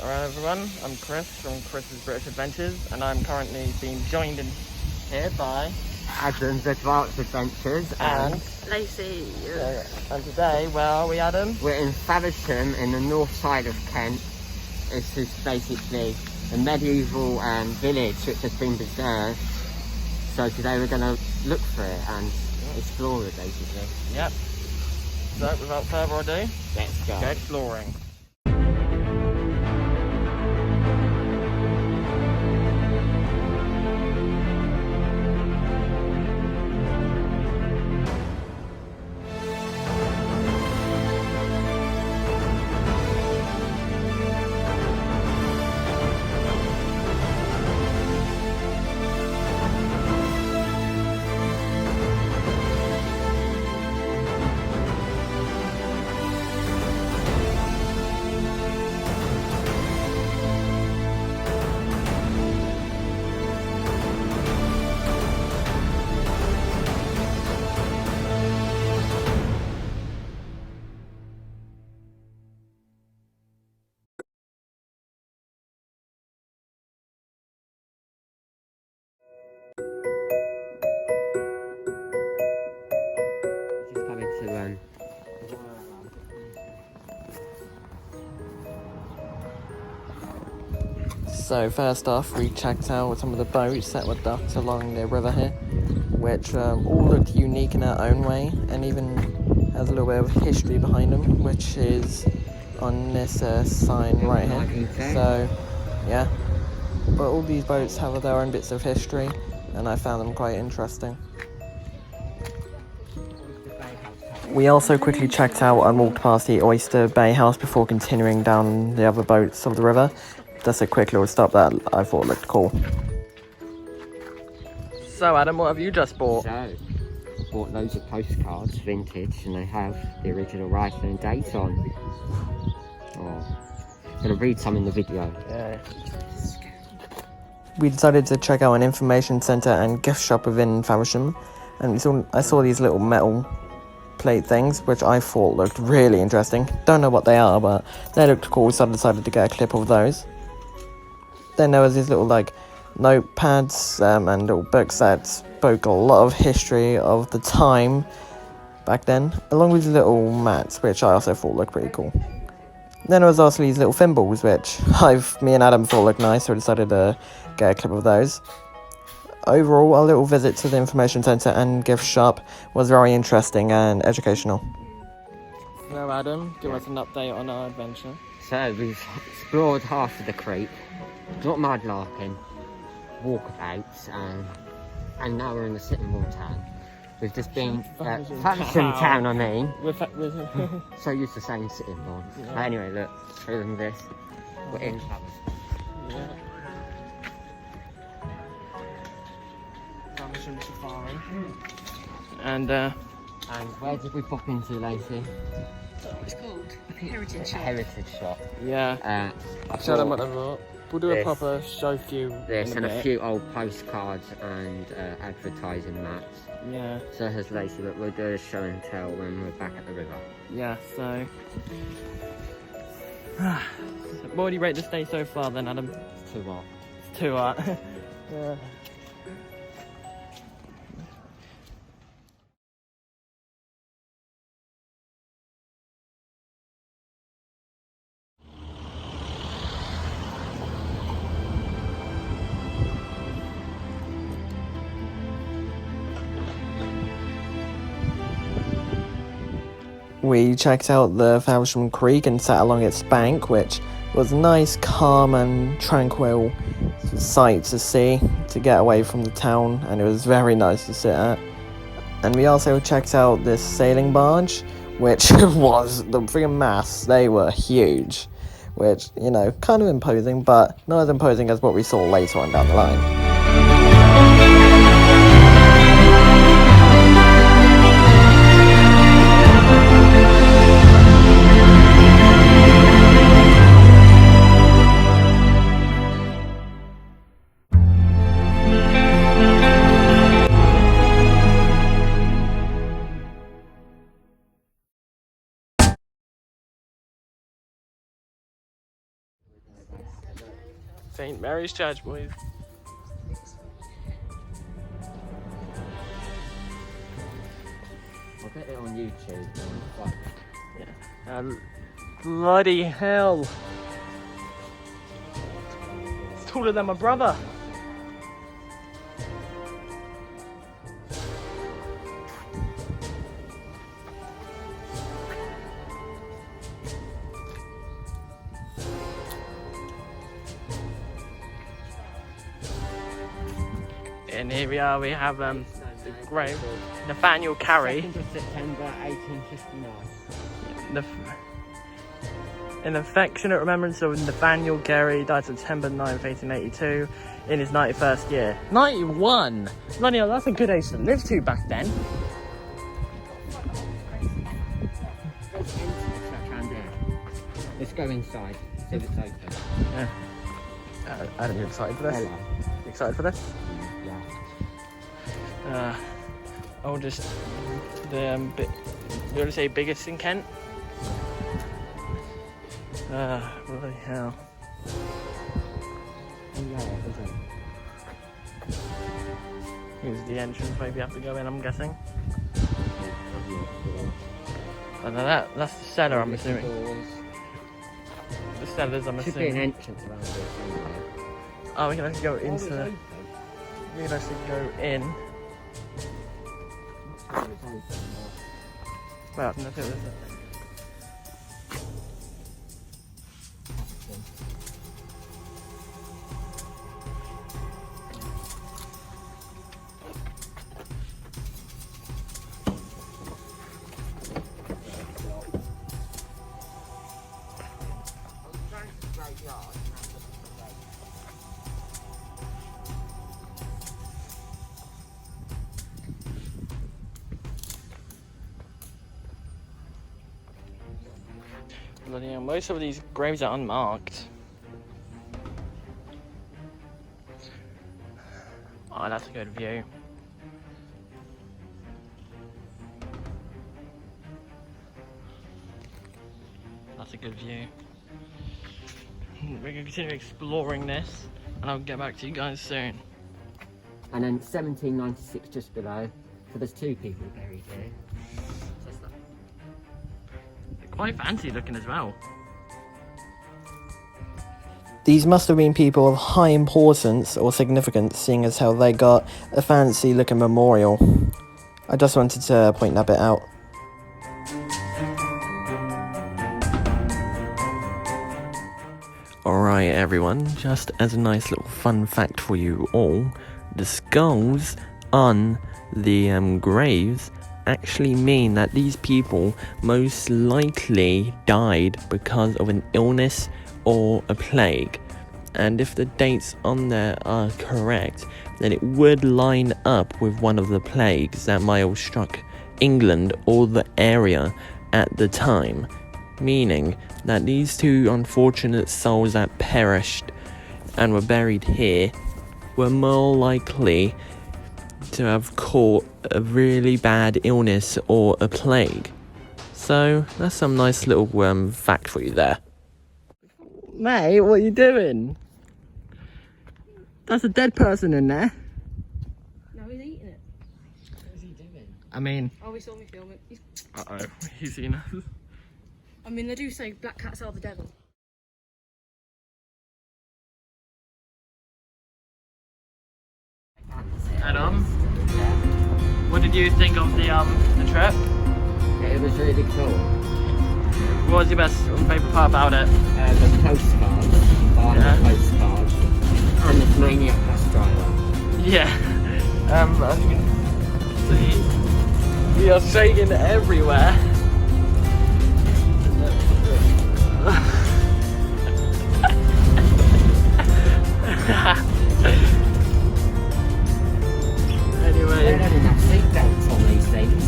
Alright everyone, I'm Chris from Chris's British Adventures, and I'm currently being joined in here by Adam's Advanced Adventures and Lacie. and today, where are we, Adam? we're in Faversham in the north side of Kent. This is basically a medieval village which has been preserved. So today we're going to look for it and explore it basically. Yep. So without further ado, Let's go. go exploring. Just coming to So first off, we checked out some of the boats that were docked along the river here, which all looked unique in their own way, and even has a little bit of history behind them, which is on this sign right here. So, yeah. But all these boats have their own bits of history, and I found them quite interesting. We also quickly checked out and walked past the Oyster Bay House before continuing down the other boats of the river. Just a quick little stop that I thought looked cool. So Adam, what have you just bought? So, I bought loads of postcards, vintage, and they have the original writer and date on. Oh, I'm going to read some in the video. Yeah. We decided to check out an information centre and gift shop within Faversham, and I saw these little metal plate things, which I thought looked really interesting. Don't know what they are, but they looked cool, so I decided to get a clip of those. Then there was these little notepads and little books that spoke a lot of history of the time back then, along with little mats, which I also thought looked pretty cool. Then there was also these little thimbles, which me and Adam thought looked nice, so we decided to get a clip of those. Overall, our little visit to the information centre and gift shop was very interesting and educational. So Adam, give us an update on our adventure. So we've explored half of the creek, got mudlarking, walkabouts, and now we're in the sitting bull town. We've just been Faversham town, I mean. So used to saying sitting bull. Yeah. Anyway, look, show them this. We're in Faversham. Yeah. Faversham Safari. And where did we pop into, Lacie? It's called Heritage A Shop. heritage shop. yeah, I show them what bought they bought. We'll do a this. proper show view. this in and a bit. few old postcards and advertising mats. Yeah, So has Lacie, but we'll do a show and tell when we're back at the river. yeah. So, what do you rate this day so far, then, Adam? It's too hot. It's too hot. Yeah. We checked out the Faversham Creek and sat along its bank, which was a nice, calm and tranquil sight to see, to get away from the town, and it was very nice to sit at. And we also checked out this sailing barge, which was the freaking masts. They were huge, which, kind of imposing, but not as imposing as what we saw later on down the line. St. Mary's Church, boys. I'll get it on YouTube. Yeah. Bloody hell. It's taller than my brother. And here we are, we have the grave, Nathaniel Carey. 2nd of September 1859. In affectionate remembrance of Nathaniel Carey, died September 9th, 1882, in his 91st year. 91! Bloody hell, that's a good age to live to back then. Let's go inside, see if it's open. Yeah. Adam, you excited for this? Hello. You excited for this? Yeah. Oldest, you want to say biggest in Kent? Bloody hell. Here's the entrance, maybe you have to go in, I'm guessing. And that's the cellar, I'm assuming. The cellars, I'm Should be an assuming. entrance around this anyway. Oh, we can actually go into. We can actually go in. Well, no, it was. Bloody hell, most of these graves are unmarked. Oh, that's a good view. That's a good view. We're going to continue exploring this, and I'll get back to you guys soon. And then 1796 just below, so there's 2 people buried here. Quite fancy looking as well. These must have been people of high importance or significance, seeing as how they got a fancy looking memorial. I just wanted to point that bit out. Alright everyone, just as a nice little fun fact for you all, the skulls on the graves actually mean that these people most likely died because of an illness or a plague. And if the dates on there are correct, then it would line up with one of the plagues that might have struck England or the area at the time, meaning that these 2 unfortunate souls that perished and were buried here were more likely to have caught a really bad illness or a plague. So that's some nice little fact for you there. Mate, what are you doing? That's a dead person in there. No, he's eating it. What is he doing? I mean... Oh, he saw me film it. Uh-oh, he's seen us. I mean, they do say black cats are the devil. Adam, what did you think of the trip? Yeah, it was really cool. What was your best favourite part about it? The postcards, buying the postcards, and the maniac bus driver. Yeah. As you can see, we are shaking everywhere. Anyway. They don't have seatbelts on these things.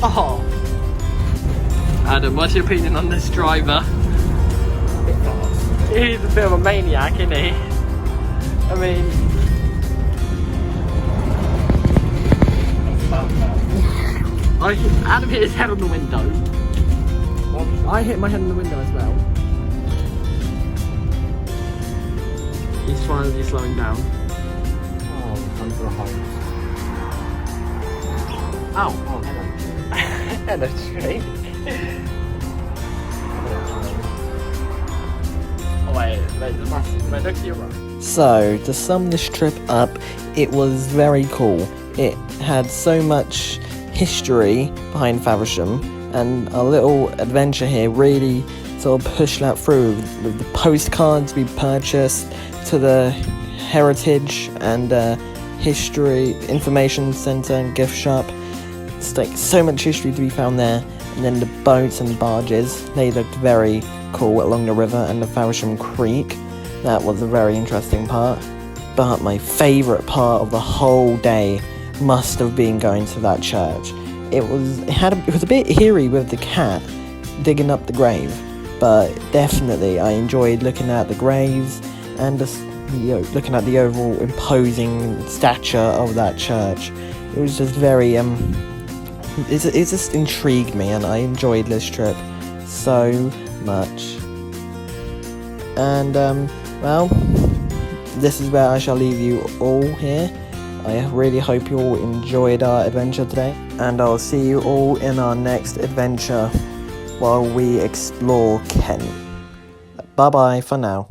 Oh. Adam, what's your opinion on this driver? A bit fast. He's a bit of a maniac, isn't he? I mean... Adam hit his head on the window. I hit my head on the window as well. It's finally slowing down. Oh, come to the home. Ow! Oh, hello. Hello, tree. Oh wait, look to your right. So, to sum this trip up, it was very cool. It had so much history behind Faversham, and our little adventure here really sort of pushed that through with the postcards we purchased to the heritage and history information centre and gift shop. It's like so much history to be found there, and then the boats and barges, they looked very cool along the river and the Faversham Creek. That was a very interesting part. But my favourite part of the whole day must have been going to that church. It was a bit eerie with the cat digging up the grave, but definitely I enjoyed looking at the graves and just, looking at the overall imposing stature of that church. It was just very it just intrigued me, and I enjoyed this trip so much. And well, this is where I shall leave you all here. I really hope you all enjoyed our adventure today, and I'll see you all in our next adventure while we explore Kent. Bye bye for now.